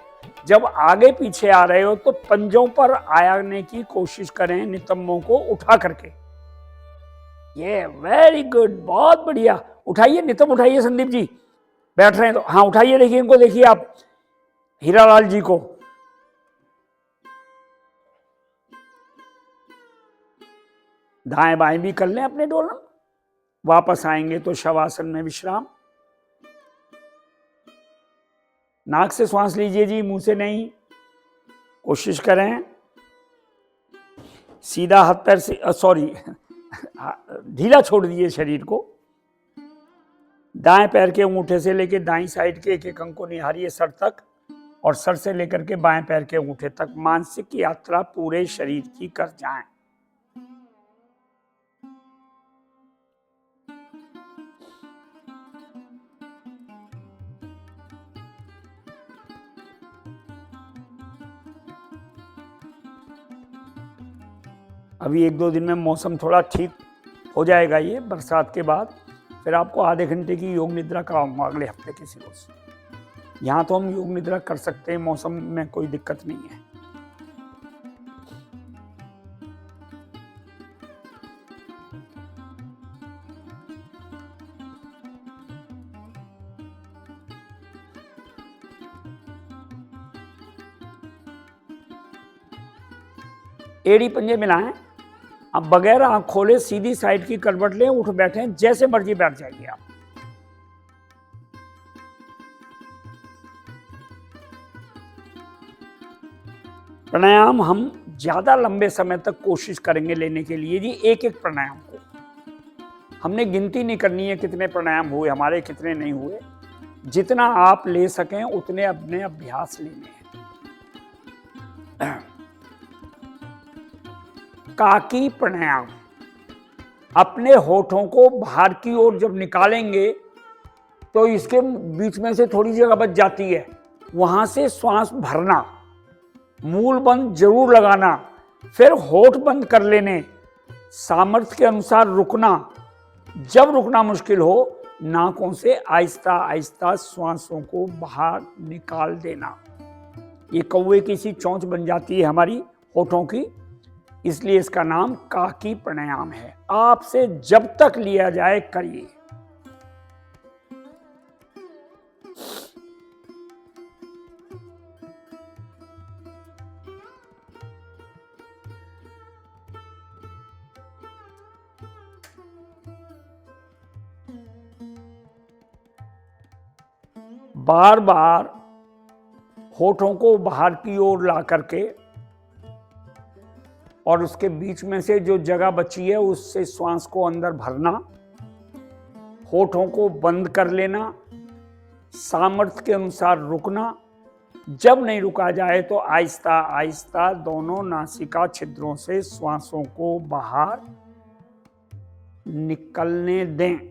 जब आगे पीछे आ रहे हो तो पंजों पर आने की कोशिश करें, नितंबों को उठा करके। ये वेरी गुड, बहुत बढ़िया। उठाइए नितंब, उठाइए संदीप जी, बैठ रहे हैं तो। हाँ उठाइए, देखिए इनको, देखिए आप हीरालाल जी को। दाएं बाएं भी कर लें अपने डोलन। वापस आएंगे तो शवासन में विश्राम। नाक से श्वास लीजिए जी, मुंह से नहीं। कोशिश करें सीधा हाथ पैर से, सॉरी ढीला छोड़ दीजिए शरीर को। दाएं पैर के अंगूठे से लेकर दाईं साइड के एक एक अंग को निहारिए सर तक, और सर से लेकर के बाएं पैर के अंगूठे तक मानसिक यात्रा पूरे शरीर की कर जाएं। अभी 1-2 दिन में मौसम थोड़ा ठीक हो जाएगा, ये बरसात के बाद। फिर आपको आधे घंटे की योग निद्रा कराऊंगा अगले हफ्ते किसी रोज। यहाँ तो हम योग निद्रा कर सकते हैं, मौसम में कोई दिक्कत नहीं है। एड़ी पंजे मिलाएं। अब बगैर आंख खोले सीधी साइड की करवट लें, उठ बैठें, जैसे मर्जी बैठ जाइए आप। प्राणायाम हम ज्यादा लंबे समय तक कोशिश करेंगे लेने के लिए जी। एक एक प्राणायाम को हमने गिनती नहीं करनी है कितने प्राणायाम हुए हमारे, कितने नहीं हुए। जितना आप ले सकें उतने अपने अभ्यास लेने हैं। काकी प्राणायाम। अपने होठों को बाहर की ओर जब निकालेंगे तो इसके बीच में से थोड़ी जगह बच जाती है, वहां से श्वास भरना, मूल बंद जरूर लगाना, फिर होठ बंद कर लेने, सामर्थ्य के अनुसार रुकना। जब रुकना मुश्किल हो, नाकों से आहिस्ता आहिस्ता श्वासों को बाहर निकाल देना। ये कौवे की सी चोंच बन जाती है हमारी होठों की, इसलिए इसका नाम काकी प्राणायाम है। आपसे जब तक लिया जाए करिए। बार बार होठों को बाहर की ओर ला करके और उसके बीच में से जो जगह बची है उससे श्वास को अंदर भरना, होठों को बंद कर लेना, सामर्थ्य के अनुसार रुकना। जब नहीं रुका जाए तो आहिस्ता आहिस्ता दोनों नासिका छिद्रों से श्वासों को बाहर निकलने दें।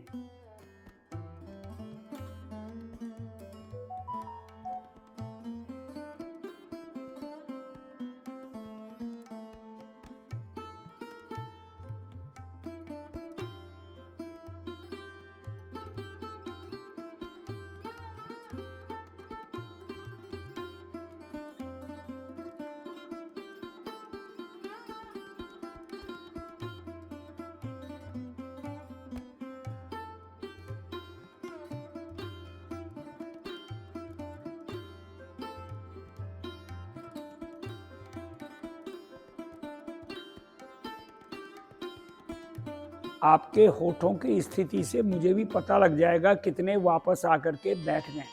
आपके होठों की स्थिति से मुझे भी पता लग जाएगा कितने वापस आकर के बैठ गए।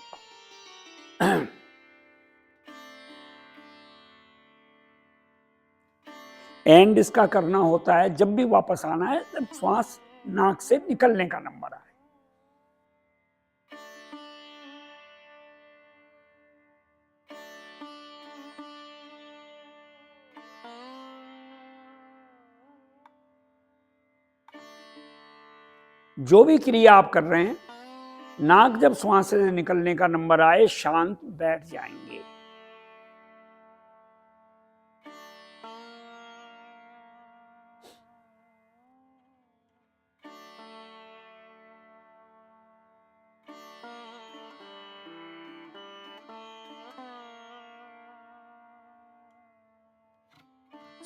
एंड इसका करना होता है जब भी वापस आना है जब श्वास नाक से निकलने का नंबर आए। जो भी क्रिया आप कर रहे हैं, नाक जब श्वास से निकलने का नंबर आए शांत बैठ जाएंगे।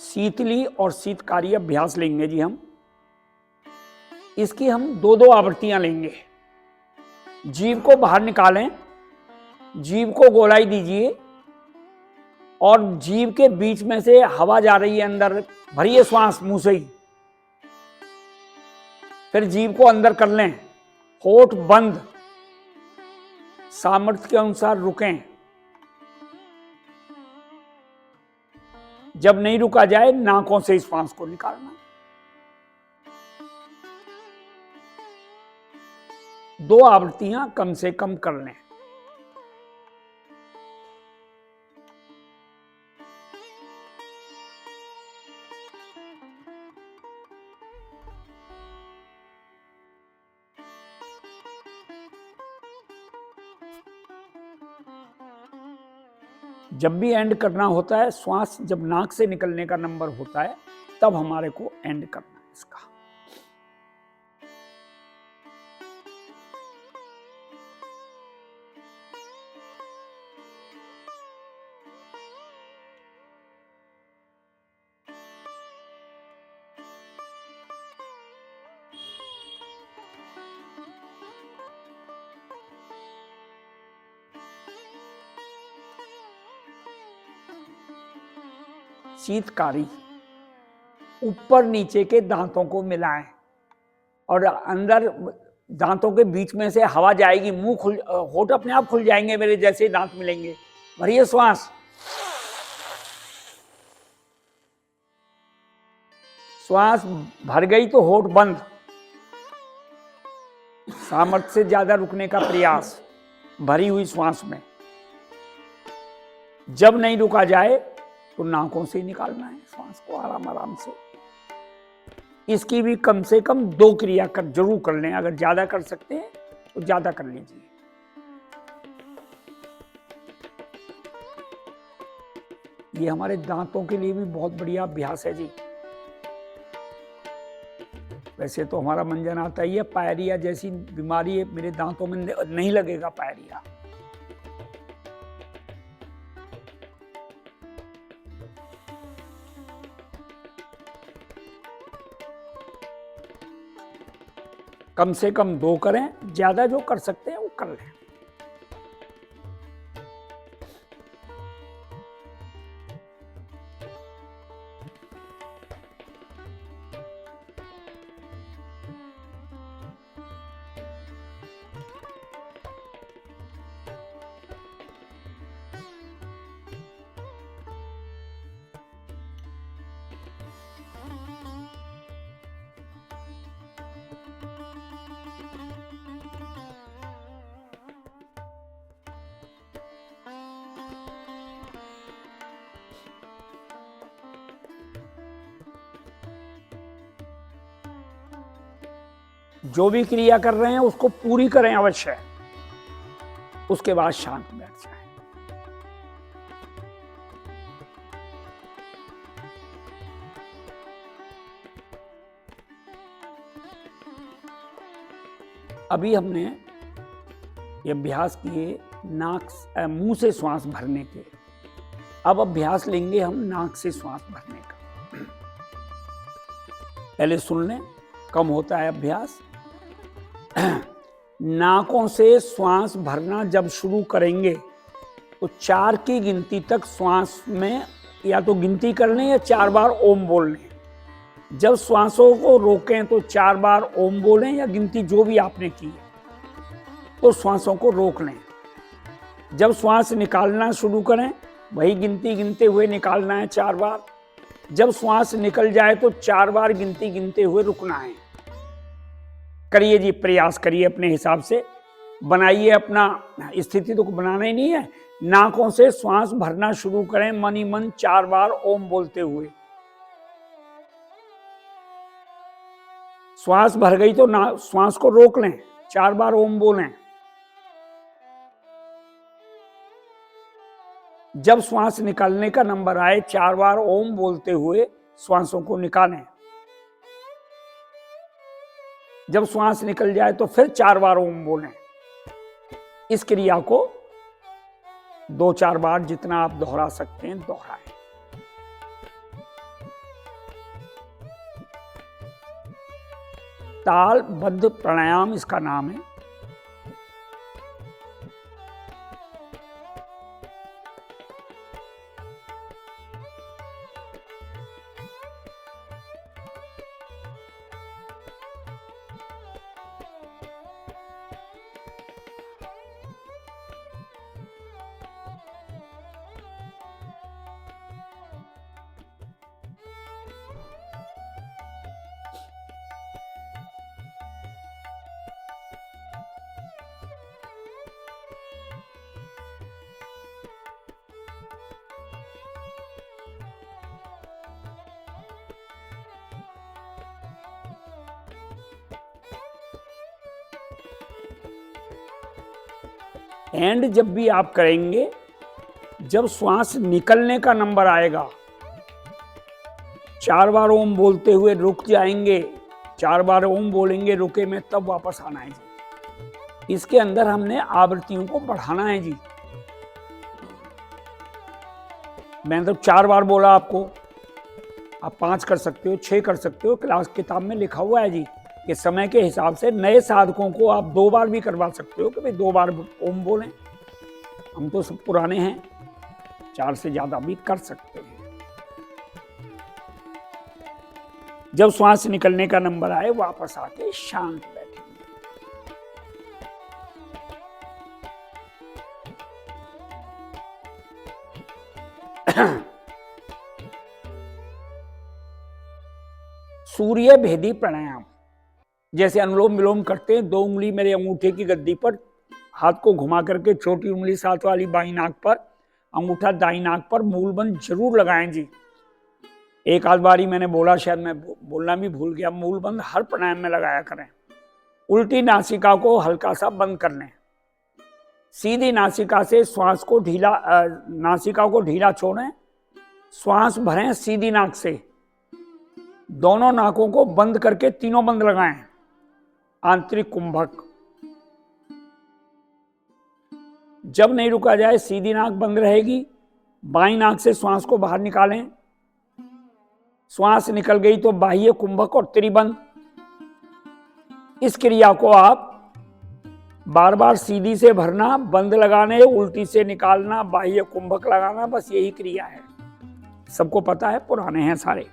शीतली और शीतकारी अभ्यास लेंगे जी हम। इसकी हम दो दो आवृत्तियां लेंगे। जीभ को बाहर निकालें, जीभ को गोलाई दीजिए और जीभ के बीच में से हवा जा रही है अंदर, भरिए श्वास मुंह से ही। फिर जीभ को अंदर कर लें, होठ बंद, सामर्थ्य के अनुसार रुकें। जब नहीं रुका जाए नाकों से श्वास को निकालना। दो आवृत्तियां कम से कम कर लें। जब भी एंड करना होता है, श्वास जब नाक से निकलने का नंबर होता है तब हमारे को एंड करना है इसका। शीतकारी, ऊपर नीचे के दांतों को मिलाएं और अंदर दांतों के बीच में से हवा जाएगी, मुंह खुल, होठ अपने आप खुल जाएंगे मेरे जैसे दांत मिलेंगे। भरिए श्वास, श्वास भर गई तो होठ बंद, सामर्थ्य से ज्यादा रुकने का प्रयास भरी हुई श्वास में। जब नहीं रुका जाए तो नाकों से निकालना है श्वास को आराम आराम से। इसकी भी कम से कम दो क्रिया जरूर कर लें। अगर ज्यादा कर सकते हैं तो ज्यादा कर लीजिए। ये हमारे दांतों के लिए भी बहुत बढ़िया अभ्यास है जी। वैसे तो हमारा मंजन आता ही है, पायरिया जैसी बीमारी है मेरे दांतों में नहीं लगेगा पायरिया। कम से कम दो करें, ज्यादा जो कर सकते हैं वो कर लें। जो भी क्रिया कर रहे हैं उसको पूरी करें अवश्य, उसके बाद शांत बैठ जाएं। अभी हमने ये अभ्यास किए मुंह से श्वास भरने के। अब अभ्यास लेंगे हम नाक से श्वास भरने का। पहले सुन लें, कम होता है अभ्यास। नाकों से श्वास भरना जब शुरू करेंगे तो 4 की गिनती तक श्वास में या तो गिनती कर लें या 4 बार ओम बोल लें। जब श्वासों को रोकें तो 4 बार ओम बोलें या गिनती जो भी आपने की है, तो श्वासों को रोक लें। जब श्वास निकालना शुरू करें वही गिनती गिनते हुए निकालना है 4 बार। जब श्वास निकल जाए तो 4 बार गिनती गिनते हुए रुकना है। करिए जी, प्रयास करिए, अपने हिसाब से बनाइए। अपना स्थिति तो बनाना ही नहीं है। नाकों से श्वास भरना शुरू करें मन ही मन 4 बार ओम बोलते हुए। श्वास भर गई तो श्वास को रोक लें, 4 बार ओम बोलें। जब श्वास निकालने का नंबर आए 4 बार ओम बोलते हुए श्वासों को निकालें। जब श्वास निकल जाए तो फिर 4 बार ओम बोलें। इस क्रिया को 2-4 बार जितना आप दोहरा सकते हैं दोहराएं। तालबद्ध प्राणायाम इसका नाम है। एंड जब भी आप करेंगे, जब श्वास निकलने का नंबर आएगा 4 बार ओम बोलते हुए रुक जाएंगे। 4 बार ओम बोलेंगे रुके में, तब वापस आना है जी। इसके अंदर हमने आवृत्तियों को बढ़ाना है जी। मैंने तो 4 बार बोला आपको, आप 5 कर सकते हो, 6 कर सकते हो। क्लास किताब में लिखा हुआ है जी कि समय के हिसाब से नए साधकों को आप 2 बार भी करवा सकते हो कि भाई 2 बार ओम बोलें। हम तो सब पुराने हैं, 4 से ज्यादा भी कर सकते हैं। जब श्वास निकलने का नंबर आए वापस आके शांत बैठेंगे। सूर्य भेदी प्राणायाम, जैसे अनुलोम विलोम करते हैं। 2 उंगली मेरे अंगूठे की गद्दी पर, हाथ को घुमा करके छोटी उंगली साथ वाली बाई नाक पर, अंगूठा दाई नाक पर, मूलबंध जरूर लगाएं जी। एक आध बारी मैंने बोला, शायद मैं बोलना भी भूल गया, मूलबंध हर प्राणायाम में लगाया करें। उल्टी नासिका को हल्का सा बंद कर लें। सीधी नासिका से श्वास को ढीला, नासिका को ढीला छोड़ें। श्वास भरें सीधी नाक से। दोनों नाकों को बंद करके तीनों बंद लगाएं। आंतरिक कुंभक। जब नहीं रुका जाए सीधी नाक बंद रहेगी। बाईं नाक से श्वास को बाहर निकालें। श्वास निकल गई तो बाह्य कुंभक और त्रिबंध। इस क्रिया को आप बार बार सीधी से भरना, बंद लगाने, उल्टी से निकालना, बाह्य कुंभक लगाना, बस यही क्रिया है। सबको पता है, पुराने हैं सारे।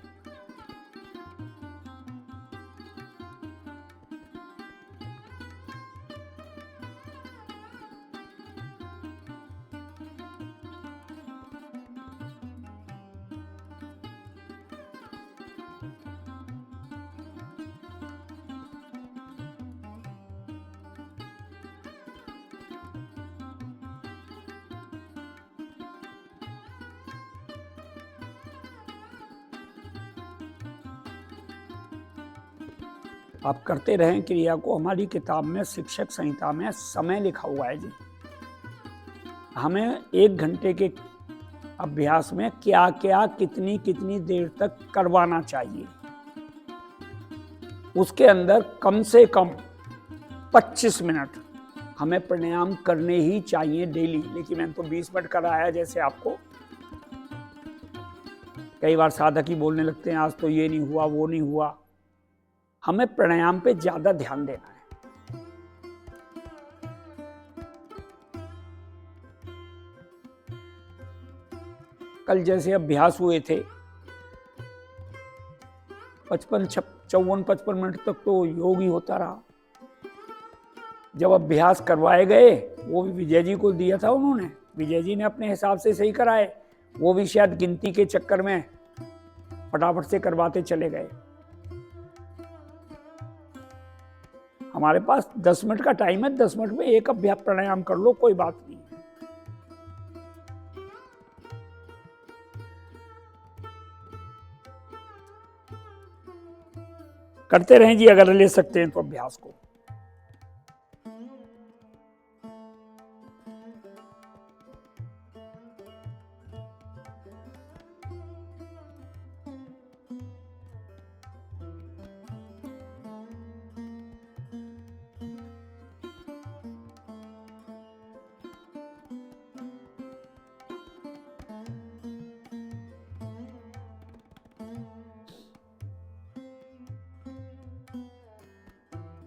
आप करते रहें क्रिया को। हमारी किताब में शिक्षक संहिता में समय लिखा हुआ है जी, हमें 1 घंटे के अभ्यास में क्या क्या कितनी कितनी देर तक करवाना चाहिए। उसके अंदर कम से कम 25 मिनट हमें प्राणायाम करने ही चाहिए डेली। लेकिन मैंने तो 20 मिनट कराया जैसे आपको। कई बार साधक ही बोलने लगते हैं आज तो ये नहीं हुआ वो नहीं हुआ। हमें प्राणायाम पे ज्यादा ध्यान देना है। कल जैसे अभ्यास हुए थे 54-55 मिनट तक तो योग ही होता रहा। जब अभ्यास करवाए गए, वो भी विजय जी को दिया था उन्होंने, विजय जी ने अपने हिसाब से सही कराए, वो भी शायद गिनती के चक्कर में फटाफट से करवाते चले गए। हमारे पास 10 मिनट का टाइम है, 10 मिनट में एक अभ्यास प्राणायाम कर लो, कोई बात नहीं। करते रहें जी, अगर ले सकते हैं तो अभ्यास को।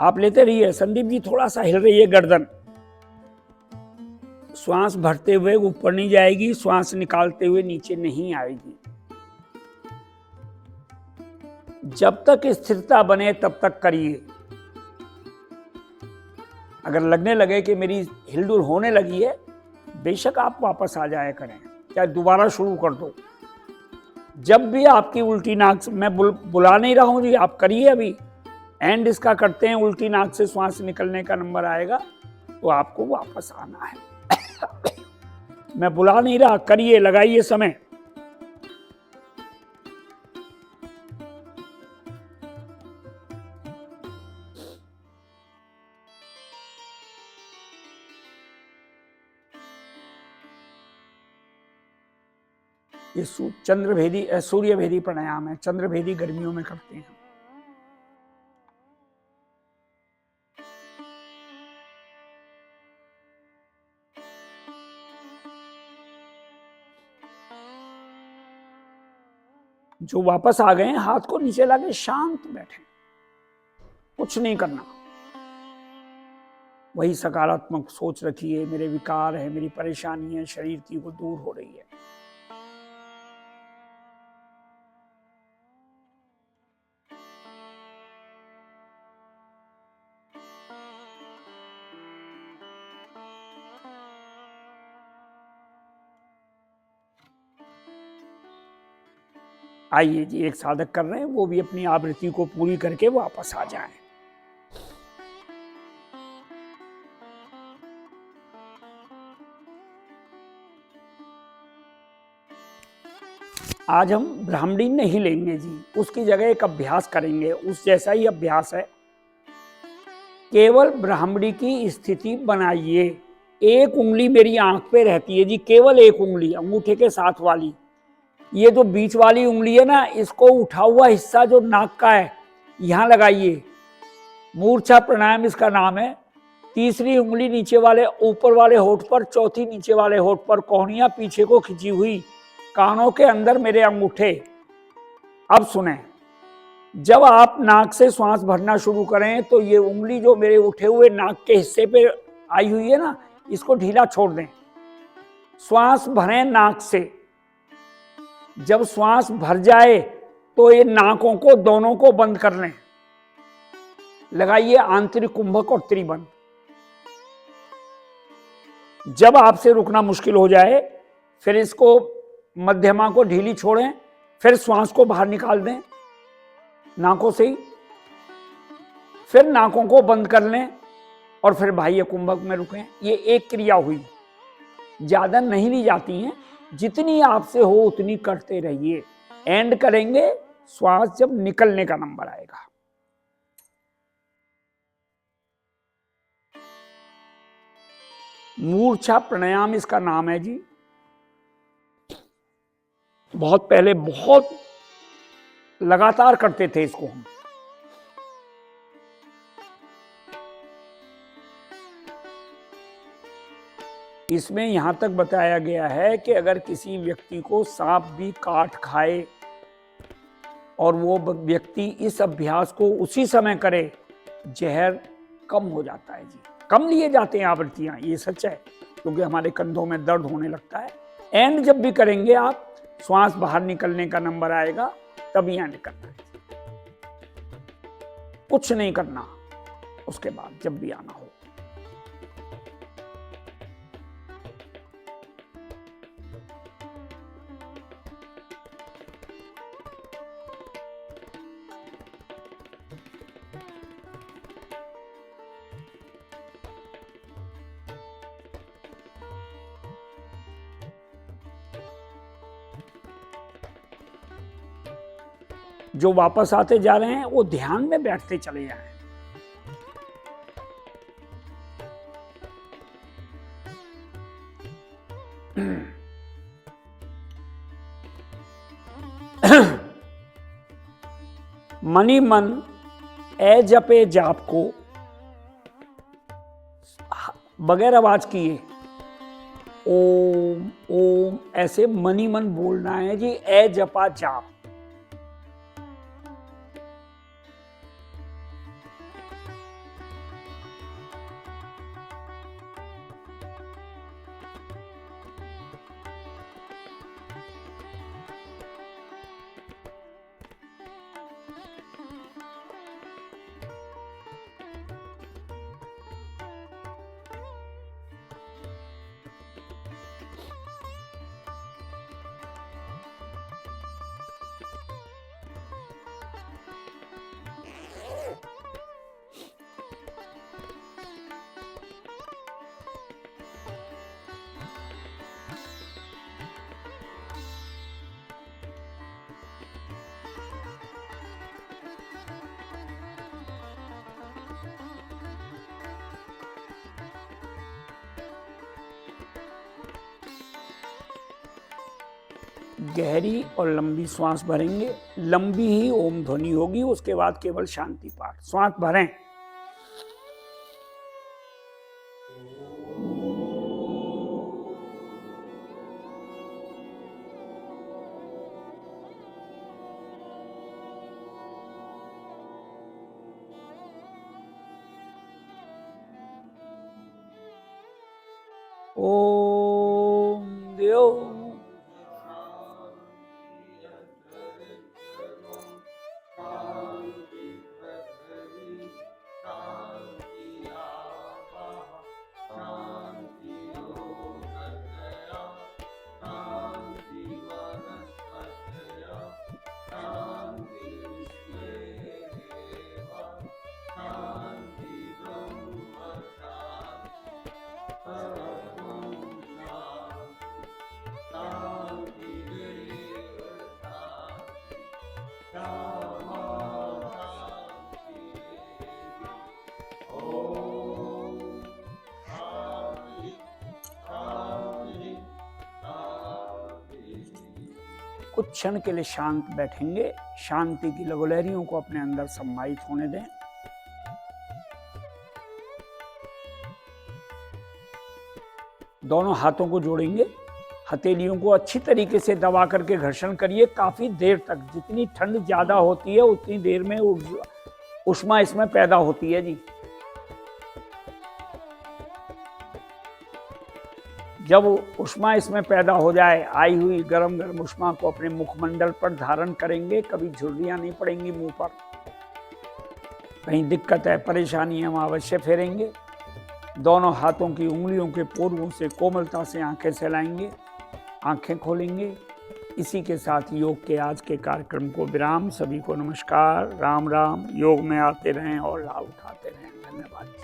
आप लेते रहिए। संदीप जी थोड़ा सा हिल रही है गर्दन। श्वास भरते हुए ऊपर नहीं जाएगी, श्वास निकालते हुए नीचे नहीं आएगी। जब तक स्थिरता बने तब तक करिए। अगर लगने लगे कि मेरी हिलडुल होने लगी है, बेशक आप वापस आ जाया करें, चाहे दोबारा शुरू कर दो। जब भी आपकी उल्टी नाक से, मैं बुला नहीं रहा हूं जी, आप करिए। अभी एंड इसका करते हैं, उल्टी नाक से श्वास निकलने का नंबर आएगा तो आपको वापस आना है। मैं बुला नहीं रहा, करिए, लगाइए समय। ये चंद्रभेदी सूर्यभेदी प्राणायाम है। चंद्रभेदी गर्मियों में करते हैं। जो वापस आ गए, हाथ को नीचे लाके शांत बैठे, कुछ नहीं करना। वही सकारात्मक सोच रखिए, मेरे विकार है, मेरी परेशानी है, शरीर की वो दूर हो रही है। आइए जी, एक साधक कर रहे हैं, वो भी अपनी आवृत्ति को पूरी करके वापस आ जाएं। आज हम ब्राह्मणी नहीं लेंगे जी, उसकी जगह एक अभ्यास करेंगे, उस जैसा ही अभ्यास है। केवल ब्राह्मणी की स्थिति बनाइए। एक उंगली मेरी आंख पे रहती है जी, केवल एक उंगली अंगूठे के साथ वाली। ये जो बीच वाली उंगली है ना, इसको उठा हुआ हिस्सा जो नाक का है, यहां लगाइए। मूर्छा प्राणायाम इसका नाम है। तीसरी उंगली नीचे वाले ऊपर वाले होठ पर, चौथी नीचे वाले होठ पर, कोहनियां पीछे को खिंची हुई, कानों के अंदर मेरे अंगूठे। अब सुने, जब आप नाक से श्वास भरना शुरू करें तो ये उंगली जो मेरे उठे हुए नाक के हिस्से पे आई हुई है ना, इसको ढीला छोड़ दें। श्वास भरें नाक से। जब श्वास भर जाए तो ये नाकों को दोनों को बंद कर लें। लगाइए आंतरिक कुंभक और त्रिबंध। जब आपसे रुकना मुश्किल हो जाए, फिर इसको मध्यमा को ढीली छोड़ें, फिर श्वास को बाहर निकाल दें नाकों से ही, फिर नाकों को बंद कर लें और फिर बाह्य कुंभक में रुकें। ये एक क्रिया हुई, ज्यादा नहीं ली जाती हैं, जितनी आपसे हो उतनी करते रहिए। एंड करेंगे श्वास जब निकलने का नंबर आएगा। मूर्छा प्राणायाम इसका नाम है जी। बहुत पहले बहुत लगातार करते थे इसको हम। इसमें यहां तक बताया गया है कि अगर किसी व्यक्ति को सांप भी काट खाए और वो व्यक्ति इस अभ्यास को उसी समय करे, जहर कम हो जाता है जी। कम लिए जाते हैं आवृत्तियां, ये सच है, क्योंकि हमारे कंधों में दर्द होने लगता है। एंड जब भी करेंगे आप, श्वास बाहर निकलने का नंबर आएगा, तभी एंड करना है, कुछ नहीं करना उसके बाद जब भी आना हो। जो वापस आते जा रहे हैं वो ध्यान में बैठते चले जाएं। मनी मन ए जपे जाप को बगैर आवाज किए ओम ओम ऐसे मनी मन बोलना है जी। ए जपा जाप। गहरी और लंबी श्वास भरेंगे, लंबी ही ओम ध्वनि होगी, उसके बाद केवल शांति पाठ। श्वास भरें। ओम देव कुछ क्षण के लिए शांत बैठेंगे, शांति की लघुलहरियों को अपने अंदर समाहित होने दें। दोनों हाथों को जोड़ेंगे, हथेलियों को अच्छी तरीके से दबा करके घर्षण करिए काफी देर तक। जितनी ठंड ज्यादा होती है उतनी देर में ऊष्मा इसमें पैदा होती है जी। जब ऊष्मा इसमें पैदा हो जाए, आई हुई गरम गरम ऊष्मा को अपने मुखमंडल पर धारण करेंगे। कभी झुर्रियां नहीं पड़ेंगी मुंह पर। कहीं दिक्कत है, परेशानी है, हम अवश्य फेरेंगे। दोनों हाथों की उंगलियों के पोरुओं से कोमलता से आंखें सहलाएंगे, आंखें खोलेंगे। इसी के साथ योग के आज के कार्यक्रम को विराम। सभी को नमस्कार, राम राम। योग में आते रहें और लाभ उठाते रहें। धन्यवाद।